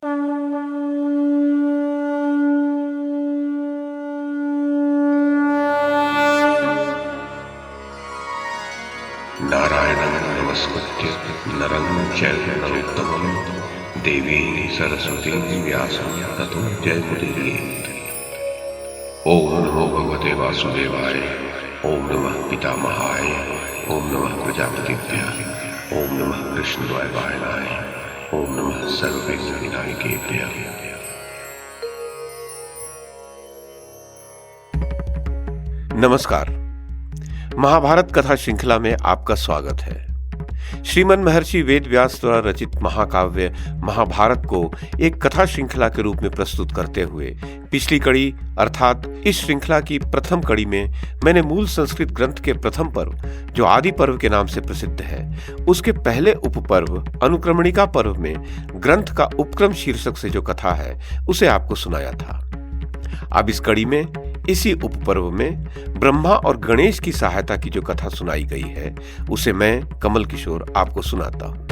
नारायणं नमस्कृत्य नरं चैव नरोत्तमं देवीं सरस्वतीं व्यासं ततो जयमुदीरयेत्। ओम नमो भगवते वासुदेवाय, ओम नमः पितामहाय, ओम नमः प्रजापतिभ्यः, ओम नमः कृष्णद्वैपायनाय, ओम नमः सर्वविघ्नविनायकेभ्यः। नमस्कार। महाभारत कथा श्रृंखला में आपका स्वागत है। श्रीमन महर्षि वेद व्यास द्वारा रचित महाकाव्य महाभारत को एक कथा श्रृंखला के रूप में प्रस्तुत करते हुए पिछली कड़ी अर्थात इस श्रृंखला की प्रथम कड़ी में मैंने मूल संस्कृत ग्रंथ के प्रथम पर्व, जो आदि पर्व के नाम से प्रसिद्ध है, उसके पहले उपपर्व अनुक्रमणिका पर्व में ग्रंथ का उपक्रम शीर्षक से जो कथा है उसे आपको सुनाया था। अब इस कड़ी में इसी उपपर्व में ब्रह्मा और गणेश की सहायता की जो कथा सुनाई गई है उसे मैं कमल किशोर आपको सुनाता हूं।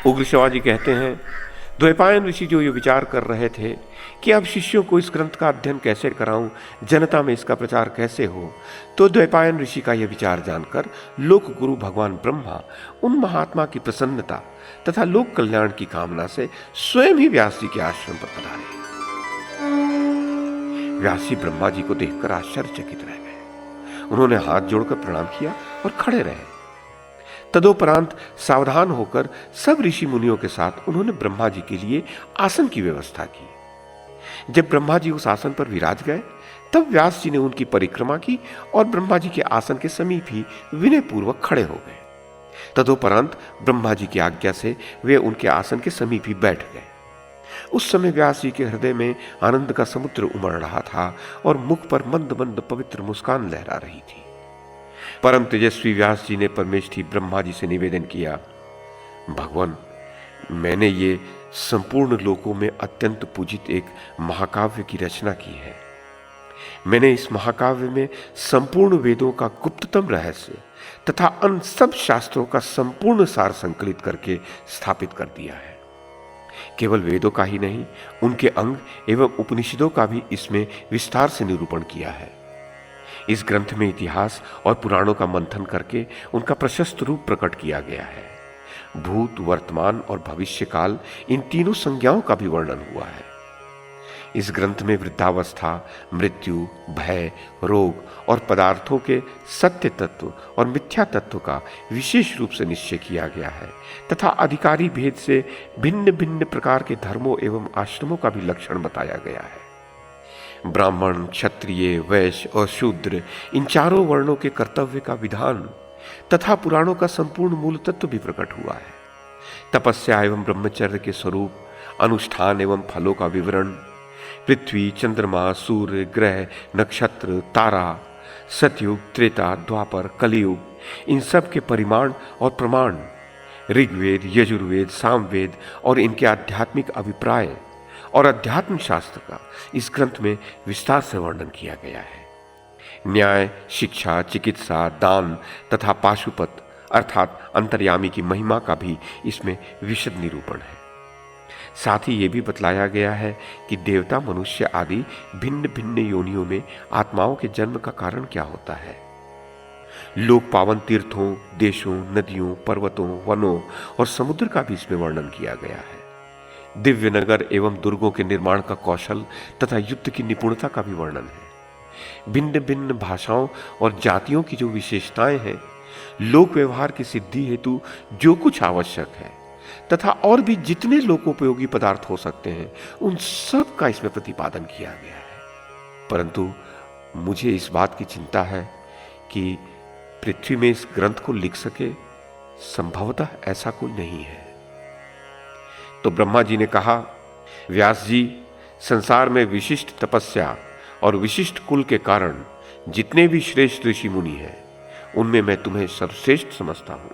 उग्र शिवाजी कहते हैं, द्वैपायन ऋषि जो ये विचार कर रहे थे कि अब शिष्यों को इस ग्रंथ का अध्ययन कैसे कराऊं, जनता में इसका प्रचार कैसे हो, तो द्वैपायन ऋषि का यह विचार जानकर लोक गुरु भगवान ब्रह्मा उन महात्मा की प्रसन्नता तथा लोक कल्याण की कामना से स्वयं ही व्यास जी के आश्रम पर पधारे। व्यास जी ब्रह्मा जी को देखकर आश्चर्यचकित रह गए। उन्होंने हाथ जोड़कर प्रणाम किया और खड़े रहे। तदोपरांत सावधान होकर सब ऋषि मुनियों के साथ उन्होंने ब्रह्मा जी के लिए आसन की व्यवस्था की। जब ब्रह्मा जी उस आसन पर विराज गए तब व्यास जी ने उनकी परिक्रमा की और ब्रह्मा जी के आसन के समीप ही विनय पूर्वक खड़े हो गए। तदोपरांत ब्रह्मा जी की आज्ञा से वे उनके आसन के समीप ही बैठ गए। उस समय व्यास जी के हृदय में आनंद का समुद्र उमड़ रहा था और मुख पर मंद मंद पवित्र मुस्कान लहरा रही थी। परम तेजस्वी व्यास जी ने परमेष्ठी ब्रह्मा जी से निवेदन किया, भगवान, मैंने ये संपूर्ण लोकों में अत्यंत पूजित एक महाकाव्य की रचना की है। मैंने इस महाकाव्य में संपूर्ण वेदों का गुप्ततम रहस्य तथा अन्य सब शास्त्रों का संपूर्ण सार संकलित करके स्थापित कर दिया है। केवल वेदों का ही नहीं, उनके अंग एवं उपनिषदों का भी इसमें विस्तार से निरूपण किया है। इस ग्रंथ में इतिहास और पुराणों का मंथन करके उनका प्रशस्त रूप प्रकट किया गया है। भूत, वर्तमान और भविष्य काल, इन तीनों संज्ञाओं का भी वर्णन हुआ है। इस ग्रंथ में वृद्धावस्था, मृत्यु, भय, रोग और पदार्थों के सत्य तत्व और मिथ्या तत्व का विशेष रूप से निश्चय किया गया है तथा अधिकारी भेद से भिन्न भिन्न प्रकार के धर्मों एवं आश्रमों का भी लक्षण बताया गया है। ब्राह्मण, क्षत्रिय, वैश्य और शूद्र, इन चारों वर्णों के कर्तव्य का विधान तथा पुराणों का संपूर्ण मूल तत्व भी प्रकट हुआ है। तपस्या एवं ब्रह्मचर्य के स्वरूप, अनुष्ठान एवं फलों का विवरण, पृथ्वी, चंद्रमा, सूर्य, ग्रह, नक्षत्र, तारा, सतयुग, त्रेता, द्वापर, कलियुग, इन सब के परिमाण और प्रमाण, ऋग्वेद, यजुर्वेद, सामवेद और इनके आध्यात्मिक अभिप्राय और अध्यात्म शास्त्र का इस ग्रंथ में विस्तार से वर्णन किया गया है। न्याय, शिक्षा, चिकित्सा, दान तथा पाशुपत अर्थात अंतर्यामी की महिमा का भी इसमें विशद निरूपण है। साथ ही ये भी बतलाया गया है कि देवता, मनुष्य आदि भिन्न भिन्न योनियों में आत्माओं के जन्म का कारण क्या होता है। लोक पावन तीर्थों, देशों, नदियों, पर्वतों, वनों और समुद्र का भी इसमें वर्णन किया गया है। दिव्य नगर एवं दुर्गों के निर्माण का कौशल तथा युद्ध की निपुणता का भी वर्णन है। भिन्न भिन्न भाषाओं और जातियों की जो विशेषताएं हैं, लोक व्यवहार की सिद्धि हेतु जो कुछ आवश्यक है तथा और भी जितने लोकोपयोगी पदार्थ हो सकते हैं, उन सब का इसमें प्रतिपादन किया गया है। परंतु मुझे इस बात की चिंता है कि पृथ्वी में इस ग्रंथ को लिख सके, संभवतः ऐसा कोई नहीं है। तो ब्रह्मा जी ने कहा, व्यास जी, संसार में विशिष्ट तपस्या और विशिष्ट कुल के कारण जितने भी श्रेष्ठ ऋषि मुनि हैं, उनमें मैं तुम्हें सर्वश्रेष्ठ समझता हूं,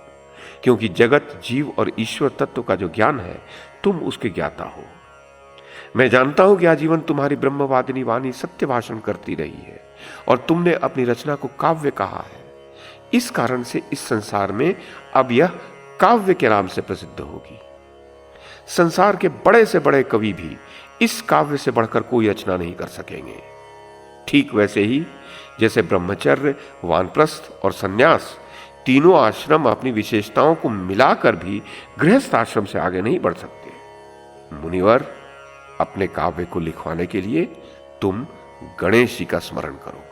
क्योंकि जगत, जीव और ईश्वर तत्व का जो ज्ञान है, तुम उसके ज्ञाता हो। मैं जानता हूं कि आजीवन तुम्हारी ब्रह्मवादिनी वाणी सत्य भाषण करती रही है और तुमने अपनी रचना को काव्य कहा है। इस कारण से इस संसार में अब यह काव्य के नाम से प्रसिद्ध होगी। संसार के बड़े से बड़े कवि भी इस काव्य से बढ़कर कोई रचना नहीं कर सकेंगे। ठीक वैसे ही जैसे ब्रह्मचर्य, वानप्रस्थ और सन्यास तीनों आश्रम अपनी विशेषताओं को मिलाकर भी गृहस्थ आश्रम से आगे नहीं बढ़ सकते। मुनिवर, अपने काव्य को लिखवाने के लिए तुम गणेश जी का स्मरण करो।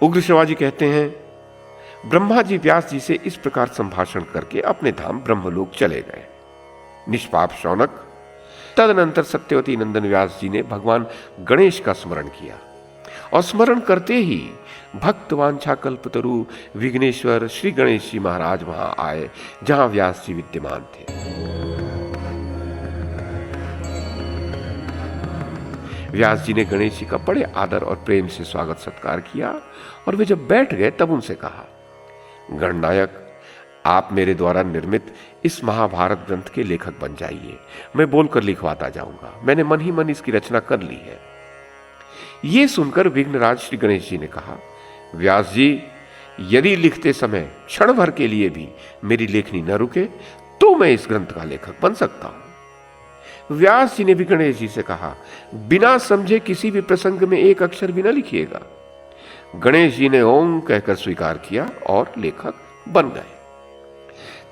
उग्र शिवाजी कहते हैं, ब्रह्मा जी व्यास जी से इस प्रकार संभाषण करके अपने धाम ब्रह्मलोक चले गए। निष्पाप शौनक तदनंतर सत्यवती नंदन व्यास जी ने भगवान गणेश का स्मरण किया और स्मरण करते ही भक्त वांछा कल्पतरु विघ्नेश्वर श्री गणेश जी महाराज वहां आए जहां व्यास जी विद्यमान थे। व्यास जी ने गणेश जी का बड़े आदर और प्रेम से स्वागत सत्कार किया और वे जब बैठ गए तब उनसे कहा, गणनायक, आप मेरे द्वारा निर्मित इस महाभारत ग्रंथ के लेखक बन जाइए। मैं बोलकर लिखवाता जाऊंगा। मैंने मन ही मन इसकी रचना कर ली है। यह सुनकर विघ्नराज श्री गणेश जी ने कहा, व्यास जी, यदि लिखते समय क्षण भर के लिए भी मेरी लेखनी न रुके तो मैं इस ग्रंथ का लेखक बन सकता हूं। व्यास जी ने भी गणेश जी से कहा, बिना समझे किसी भी प्रसंग में एक अक्षर भी न लिखिएगा। गणेश जी ने ओम कहकर स्वीकार किया और लेखक बन गए।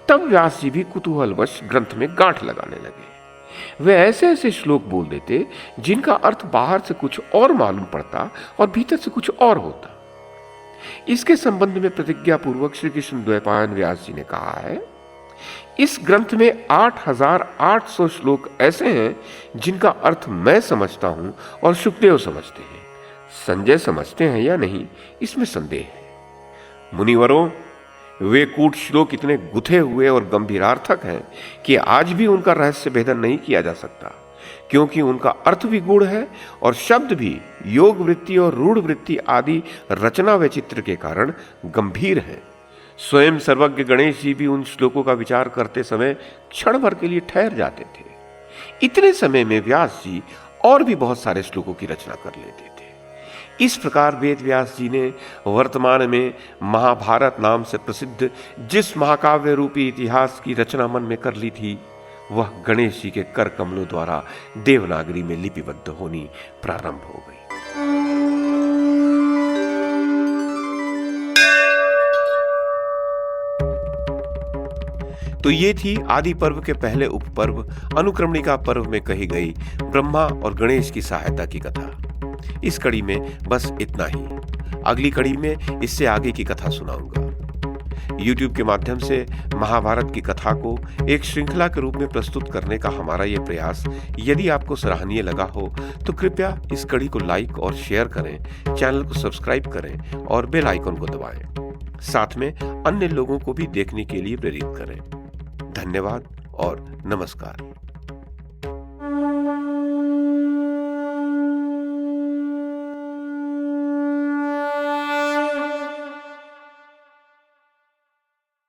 तब व्यास जी भी कुतूहलवश ग्रंथ में गांठ लगाने लगे। वे ऐसे ऐसे श्लोक बोल देते जिनका अर्थ बाहर से कुछ और मालूम पड़ता और भीतर से कुछ और होता। इसके संबंध में प्रतिज्ञा पूर्वक श्री कृष्ण द्वैपायन व्यास जी ने कहा है, इस ग्रंथ में 8800 श्लोक ऐसे हैं जिनका अर्थ मैं समझता हूं और सुखदेव समझते हैं। संजय समझते हैं या नहीं, इसमें संदेह है। मुनिवरों, वे कूट श्लोक इतने गुथे हुए और गंभीरार्थक हैं कि आज भी उनका रहस्य भेदन नहीं किया जा सकता, क्योंकि उनका अर्थ भी गूढ़ है और शब्द भी योग वृत्ति और रूढ़ वृत्ति आदि रचना वैचित्र के कारण गंभीर हैं। स्वयं सर्वज्ञ गणेश जी भी उन श्लोकों का विचार करते समय क्षण भर के लिए ठहर जाते थे। इतने समय में व्यास जी और भी बहुत सारे श्लोकों की रचना कर लेते थे। इस प्रकार वेद व्यास जी ने वर्तमान में महाभारत नाम से प्रसिद्ध जिस महाकाव्य रूपी इतिहास की रचना मन में कर ली थी, वह गणेश जी के कर कमलों द्वारा देवनागरी में लिपिबद्ध होनी प्रारंभ हो गई। तो ये थी आदि पर्व के पहले उपपर्व अनुक्रमणिका पर्व में कही गई ब्रह्मा और गणेश की सहायता की कथा। इस कड़ी में बस इतना ही। अगली कड़ी में इससे आगे की कथा सुनाऊंगा। YouTube के माध्यम से महाभारत की कथा को एक श्रृंखला के रूप में प्रस्तुत करने का हमारा यह प्रयास यदि आपको सराहनीय लगा हो तो कृपया इस कड़ी को लाइक और शेयर करें, चैनल को सब्सक्राइब करें और बेल आइकन को दबाएं। साथ में अन्य लोगों को भी देखने के लिए प्रेरित करें। धन्यवाद और नमस्कार।